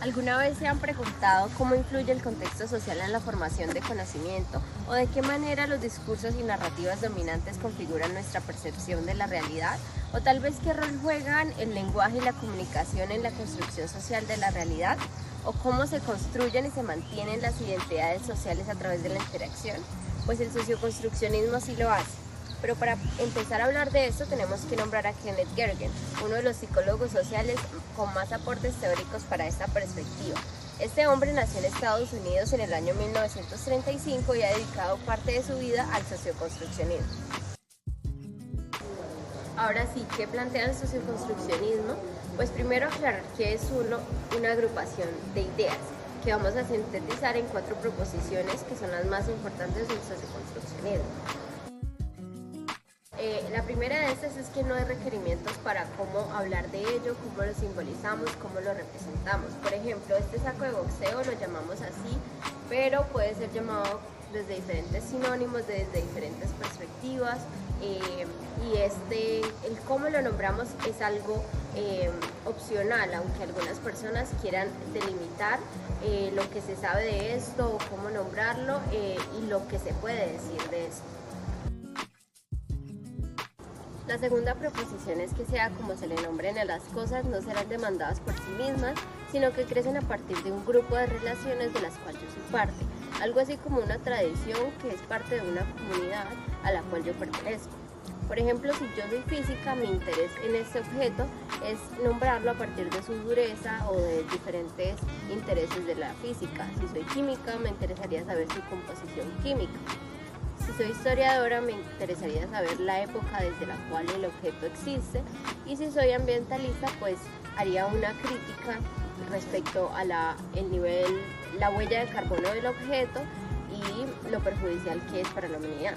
¿Alguna vez se han preguntado cómo influye el contexto social en la formación de conocimiento o de qué manera los discursos y narrativas dominantes configuran nuestra percepción de la realidad? ¿O tal vez qué rol juegan el lenguaje y la comunicación en la construcción social de la realidad? ¿O cómo se construyen y se mantienen las identidades sociales a través de la interacción? Pues el socioconstruccionismo sí lo hace. Pero para empezar a hablar de esto tenemos que nombrar a Kenneth Gergen, uno de los psicólogos sociales con más aportes teóricos para esta perspectiva. Este hombre nació en Estados Unidos en el año 1935 y ha dedicado parte de su vida al socioconstruccionismo. Ahora sí, ¿qué plantea el socioconstruccionismo? Pues primero aclarar que es una agrupación de ideas que vamos a sintetizar en 4 proposiciones que son las más importantes del socioconstruccionismo. La primera de estas es que no hay requerimientos para cómo hablar de ello, cómo lo simbolizamos, cómo lo representamos. Por ejemplo, este saco de boxeo lo llamamos así, pero puede ser llamado desde diferentes sinónimos, desde diferentes perspectivas, y el cómo lo nombramos es algo opcional, aunque algunas personas quieran delimitar lo que se sabe de esto, o cómo nombrarlo y lo que se puede decir de esto. La segunda proposición es que sea como se le nombren a las cosas, no serán demandadas por sí mismas, sino que crecen a partir de un grupo de relaciones de las cuales yo soy parte, algo así como una tradición que es parte de una comunidad a la cual yo pertenezco. Por ejemplo, si yo soy física, mi interés en este objeto es nombrarlo a partir de su dureza o de diferentes intereses de la física. Si soy química, me interesaría saber su composición química. Si soy historiadora, me interesaría saber la época desde la cual el objeto existe, y si soy ambientalista, pues haría una crítica respecto a la huella de carbono del objeto y lo perjudicial que es para la humanidad.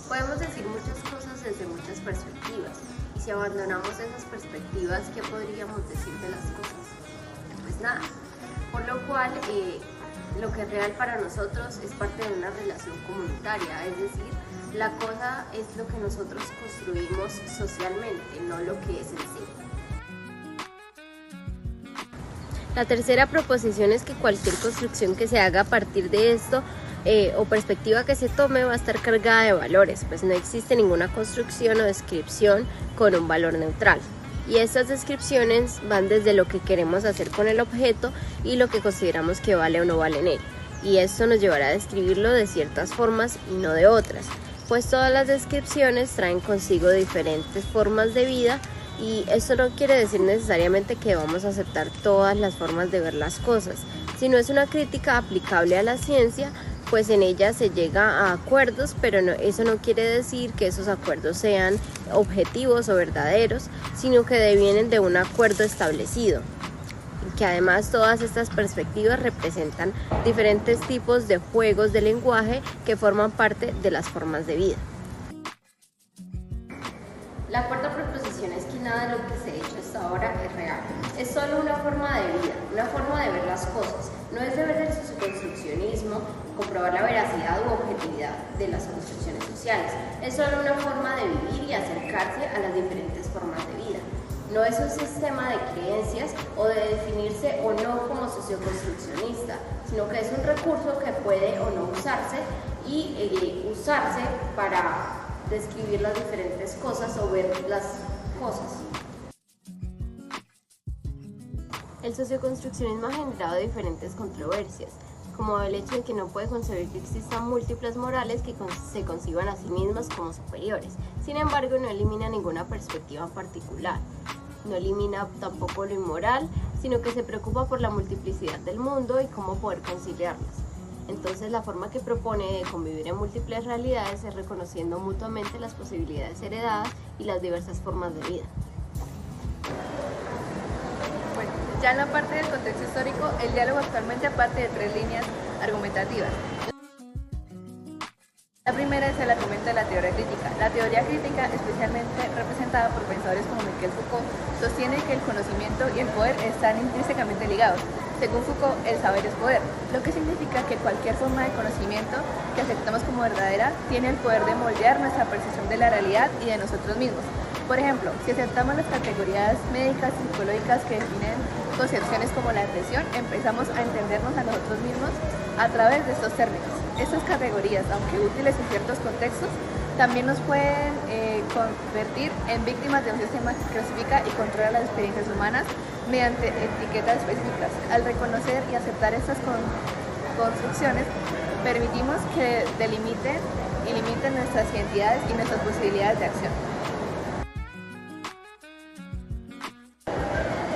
Podemos decir muchas cosas desde muchas perspectivas, y si abandonamos esas perspectivas, ¿qué podríamos decir de las cosas? Pues nada, por lo cual lo que es real para nosotros es parte de una relación comunitaria, es decir, la cosa es lo que nosotros construimos socialmente, no lo que es en sí. La tercera proposición es que cualquier construcción que se haga a partir de esto o perspectiva que se tome va a estar cargada de valores, pues no existe ninguna construcción o descripción con un valor neutral. Y estas descripciones van desde lo que queremos hacer con el objeto y lo que consideramos que vale o no vale en él. Y esto nos llevará a describirlo de ciertas formas y no de otras, pues todas las descripciones traen consigo diferentes formas de vida, y esto no quiere decir necesariamente que vamos a aceptar todas las formas de ver las cosas, sino es una crítica aplicable a la ciencia, pues en ella se llega a acuerdos, pero eso no quiere decir que esos acuerdos sean objetivos o verdaderos, sino que devienen de un acuerdo establecido. Y que además todas estas perspectivas representan diferentes tipos de juegos de lenguaje que forman parte de las formas de vida. La cuarta proposición es que nada de lo que se ha hecho hasta ahora es real. Es solo una forma de vida, una forma de ver las cosas. No es deber del socioconstruccionismo comprobar la veracidad u objetividad de las construcciones sociales. Es solo una forma de vivir y acercarse a las diferentes formas de vida. No es un sistema de creencias o de definirse o no como socioconstruccionista, sino que es un recurso que puede o no usarse y usarse para describir las diferentes cosas o ver las cosas. El socioconstruccionismo ha generado diferentes controversias, como el hecho de que no puede concebir que existan múltiples morales que se conciban a sí mismas como superiores. Sin embargo, no elimina ninguna perspectiva en particular, no elimina tampoco lo inmoral, sino que se preocupa por la multiplicidad del mundo y cómo poder conciliarlas. Entonces, la forma que propone de convivir en múltiples realidades es reconociendo mutuamente las posibilidades heredadas y las diversas formas de vida. Bueno, ya en la parte del contexto histórico, el diálogo actualmente parte de 3 líneas argumentativas. La primera es el argumento de la teoría crítica. La teoría crítica, especialmente representada por pensadores como Michel Foucault, sostiene que el conocimiento y el poder están intrínsecamente ligados. Según Foucault, el saber es poder, lo que significa que cualquier forma de conocimiento que aceptamos como verdadera tiene el poder de moldear nuestra percepción de la realidad y de nosotros mismos. Por ejemplo, si aceptamos las categorías médicas y psicológicas que definen concepciones como la depresión, empezamos a entendernos a nosotros mismos a través de estos términos. Estas categorías, aunque útiles en ciertos contextos, también nos pueden convertir en víctimas de un sistema que clasifica y controla las experiencias humanas mediante etiquetas específicas. Al reconocer y aceptar estas construcciones, permitimos que delimiten y limiten nuestras identidades y nuestras posibilidades de acción.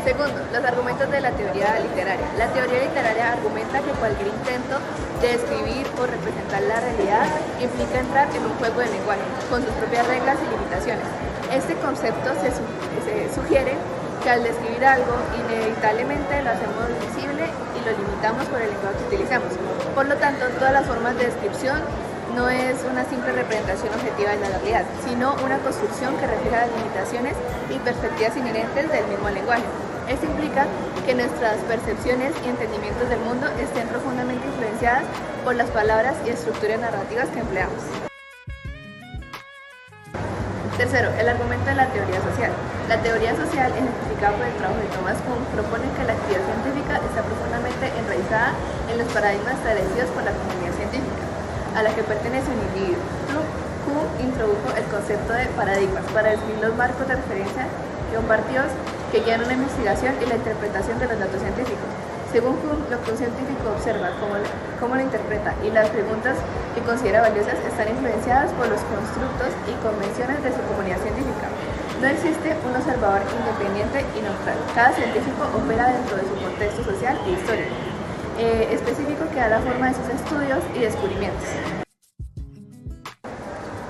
Segundo, los argumentos de la teoría literaria. La teoría literaria argumenta que cualquier intento de describir o representar la realidad implica entrar en un juego de lenguaje, con sus propias reglas y limitaciones. Este concepto se sugiere que al describir algo, inevitablemente lo hacemos visible y lo limitamos por el lenguaje que utilizamos. Por lo tanto, todas las formas de descripción no es una simple representación objetiva de la realidad, sino una construcción que refleja las limitaciones y perspectivas inherentes del mismo lenguaje. Esto implica que nuestras percepciones y entendimientos del mundo estén profundamente influenciadas por las palabras y estructuras narrativas que empleamos. Tercero, el argumento de la teoría social. La teoría social, ejemplificada por el trabajo de Thomas Kuhn, propone que la actividad científica está profundamente enraizada en los paradigmas establecidos por la comunidad científica, a la que pertenece un individuo. Kuhn introdujo el concepto de paradigmas para describir los marcos de referencia compartidos que guían una investigación y la interpretación de los datos científicos. Según Kuhn, lo que un científico observa, cómo lo interpreta y las preguntas que considera valiosas están influenciadas por los constructos y convenciones de su comunidad científica. No existe un observador independiente y neutral. Cada científico opera dentro de su contexto social e histórico específico que da la forma de sus estudios y descubrimientos.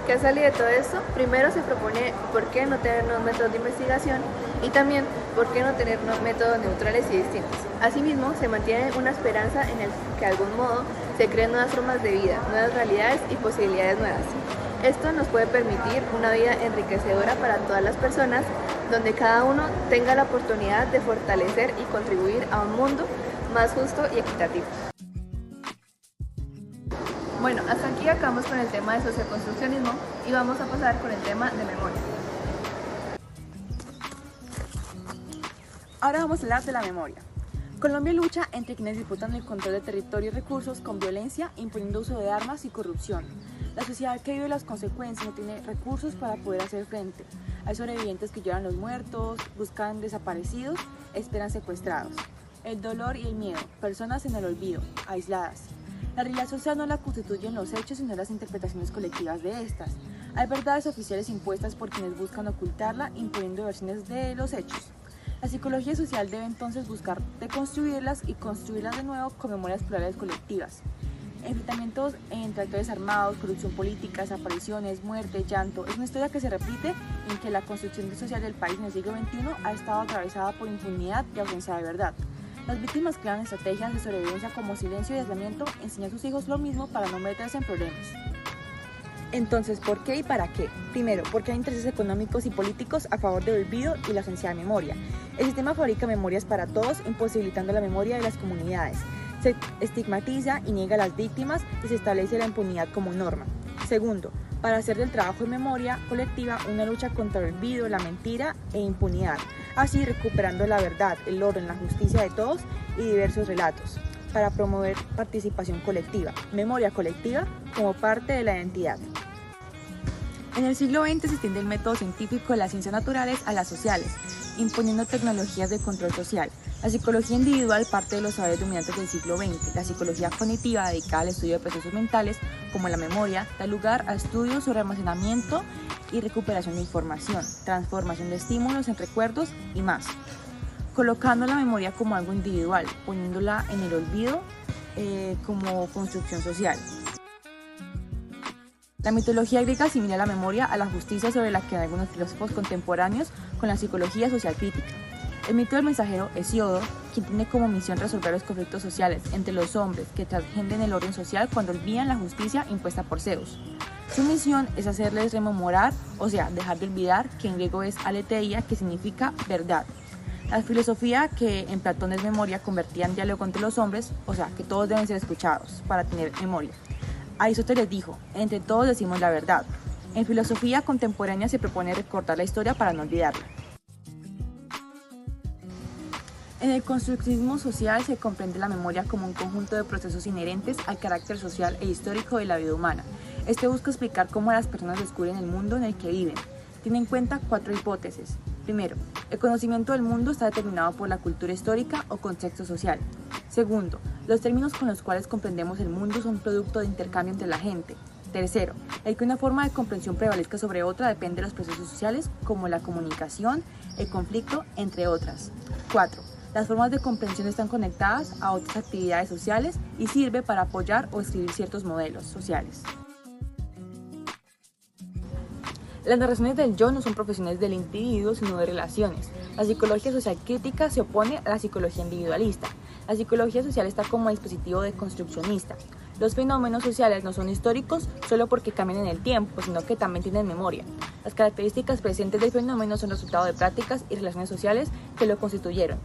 ¿Qué sale de todo esto? Primero se propone por qué no tener métodos de investigación y también por qué no tener métodos neutrales y distintos. Asimismo, se mantiene una esperanza en el que de algún modo se creen nuevas formas de vida, nuevas realidades y posibilidades nuevas. Esto nos puede permitir una vida enriquecedora para todas las personas, donde cada uno tenga la oportunidad de fortalecer y contribuir a un mundo más justo y equitativo. Bueno, hasta aquí acabamos con el tema de socioconstruccionismo y vamos a pasar con el tema de memoria. Ahora vamos a hablar de la memoria. Colombia lucha entre quienes disputan el control de territorio y recursos con violencia, imponiendo uso de armas y corrupción. La sociedad que vive las consecuencias no tiene recursos para poder hacer frente. Hay sobrevivientes que lloran los muertos, buscan desaparecidos, esperan secuestrados. El dolor y el miedo, personas en el olvido, aisladas. La realidad social no la constituyen los hechos, sino las interpretaciones colectivas de estas. Hay verdades oficiales impuestas por quienes buscan ocultarla, imponiendo versiones de los hechos. La psicología social debe entonces buscar deconstruirlas y construirlas de nuevo con memorias plurales colectivas. Enfrentamientos entre actores armados, corrupción política, desapariciones, muerte, llanto, es una historia que se repite en que la construcción social del país en el siglo XXI ha estado atravesada por impunidad y ausencia de verdad. Las víctimas crean estrategias de sobrevivencia como silencio y aislamiento, enseñan a sus hijos lo mismo para no meterse en problemas. Entonces, ¿por qué y para qué? Primero, porque hay intereses económicos y políticos a favor del olvido y la ausencia de memoria. El sistema fabrica memorias para todos, imposibilitando la memoria de las comunidades. Se estigmatiza y niega a las víctimas y se establece la impunidad como norma. Segundo, para hacer del trabajo de memoria colectiva una lucha contra el olvido, la mentira e impunidad, así recuperando la verdad, el orden, la justicia de todos y diversos relatos, para promover participación colectiva, memoria colectiva como parte de la identidad. En el siglo XX se extiende el método científico de las ciencias naturales a las sociales, imponiendo tecnologías de control social. La psicología individual parte de los saberes dominantes del siglo XX. La psicología cognitiva, dedicada al estudio de procesos mentales, como la memoria, da lugar a estudios sobre almacenamiento y recuperación de información, transformación de estímulos en recuerdos y más, colocando la memoria como algo individual, poniéndola en el olvido como construcción social. La mitología griega asimila la memoria a la justicia sobre la que dan algunos filósofos contemporáneos con la psicología social crítica. El mito del mensajero Hesíodo, quien tiene como misión resolver los conflictos sociales entre los hombres que transgreden el orden social cuando olvidan la justicia impuesta por Zeus. Su misión es hacerles rememorar, o sea, dejar de olvidar, que en griego es aletheia, que significa verdad. La filosofía, que en Platón es memoria, convertía en diálogo entre los hombres, o sea, que todos deben ser escuchados para tener memoria. Aristóteles dijo, entre todos decimos la verdad. En filosofía contemporánea se propone recordar la historia para no olvidarla. En el constructivismo social se comprende la memoria como un conjunto de procesos inherentes al carácter social e histórico de la vida humana. Este busca explicar cómo las personas descubren el mundo en el que viven. Tiene en cuenta 4 hipótesis. Primero, el conocimiento del mundo está determinado por la cultura histórica o contexto social. Segundo, los términos con los cuales comprendemos el mundo son producto de intercambio entre la gente. Tercero, el que una forma de comprensión prevalezca sobre otra depende de los procesos sociales como la comunicación, el conflicto, entre otras. 4. Las formas de comprensión están conectadas a otras actividades sociales y sirve para apoyar o escribir ciertos modelos sociales. Las narraciones del yo no son profesiones del individuo, sino de relaciones. La psicología social crítica se opone a la psicología individualista. La psicología social está como dispositivo deconstruccionista. Los fenómenos sociales no son históricos solo porque cambian en el tiempo, sino que también tienen memoria. Las características presentes del fenómeno son resultado de prácticas y relaciones sociales que lo constituyeron.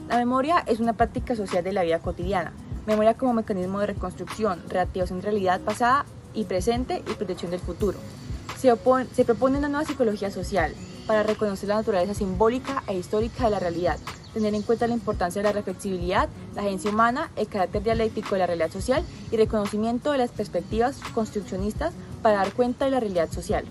La memoria es una práctica social de la vida cotidiana. Memoria como mecanismo de reconstrucción, reactivación de realidad pasada y presente y protección del futuro. Se propone una nueva psicología social para reconocer la naturaleza simbólica e histórica de la realidad, tener en cuenta la importancia de la reflexibilidad, la agencia humana, el carácter dialéctico de la realidad social y reconocimiento de las perspectivas construccionistas para dar cuenta de la realidad social.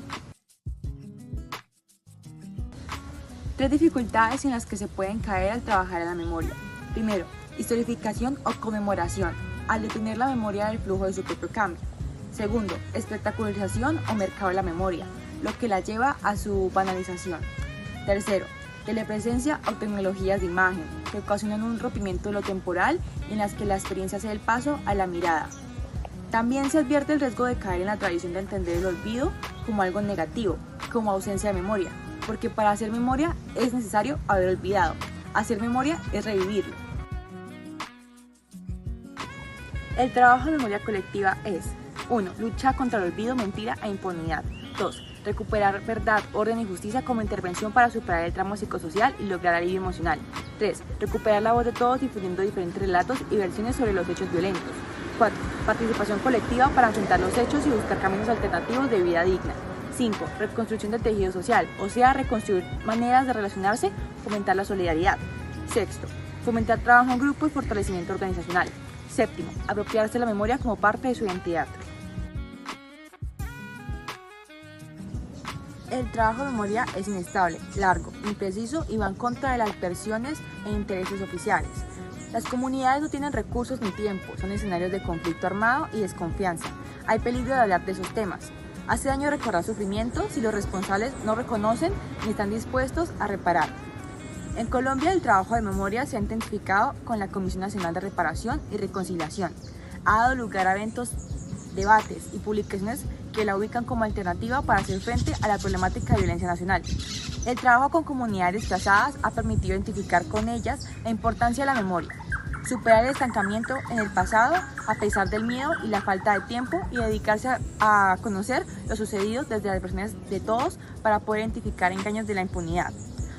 3 dificultades en las que se pueden caer al trabajar en la memoria. Primero, historificación o conmemoración, al detener la memoria del flujo de su propio cambio. Segundo, espectacularización o mercado de la memoria, lo que la lleva a su banalización. Tercero, telepresencia o tecnologías de imagen, que ocasionan un rompimiento de lo temporal en las que la experiencia hace el paso a la mirada. También se advierte el riesgo de caer en la tradición de entender el olvido como algo negativo, como ausencia de memoria, porque para hacer memoria es necesario haber olvidado. Hacer memoria es revivirlo. El trabajo de memoria colectiva es 1. Lucha contra el olvido, mentira e impunidad. 2. Recuperar verdad, orden y justicia como intervención para superar el tramo psicosocial y lograr alivio emocional. 3. Recuperar la voz de todos difundiendo diferentes relatos y versiones sobre los hechos violentos. 4. Participación colectiva para enfrentar los hechos y buscar caminos alternativos de vida digna. 5. Reconstrucción del tejido social, o sea, reconstruir maneras de relacionarse, fomentar la solidaridad. 6. Fomentar trabajo en grupo y fortalecimiento organizacional. 7. Apropiarse de la memoria como parte de su identidad. El trabajo de memoria es inestable, largo, impreciso y va en contra de las versiones e intereses oficiales. Las comunidades no tienen recursos ni tiempo, son escenarios de conflicto armado y desconfianza. Hay peligro de hablar de esos temas. Hace daño recordar sufrimiento si los responsables no reconocen ni están dispuestos a reparar. En Colombia el trabajo de memoria se ha intensificado con la Comisión Nacional de Reparación y Reconciliación. Ha dado lugar a eventos, debates y publicaciones que la ubican como alternativa para hacer frente a la problemática de violencia nacional. El trabajo con comunidades desplazadas ha permitido identificar con ellas la importancia de la memoria, superar el estancamiento en el pasado a pesar del miedo y la falta de tiempo y dedicarse a conocer lo sucedido desde las versiones de todos para poder identificar engaños de la impunidad.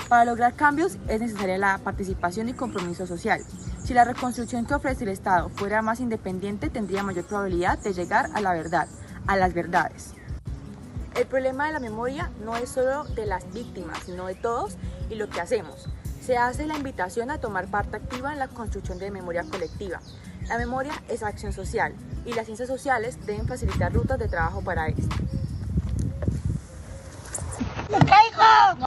Para lograr cambios es necesaria la participación y compromiso social. Si la reconstrucción que ofrece el Estado fuera más independiente, tendría mayor probabilidad de llegar a la verdad, a las verdades. El problema de la memoria no es solo de las víctimas, sino de todos y lo que hacemos. Se hace la invitación a tomar parte activa en la construcción de memoria colectiva. La memoria es acción social y las ciencias sociales deben facilitar rutas de trabajo para esto.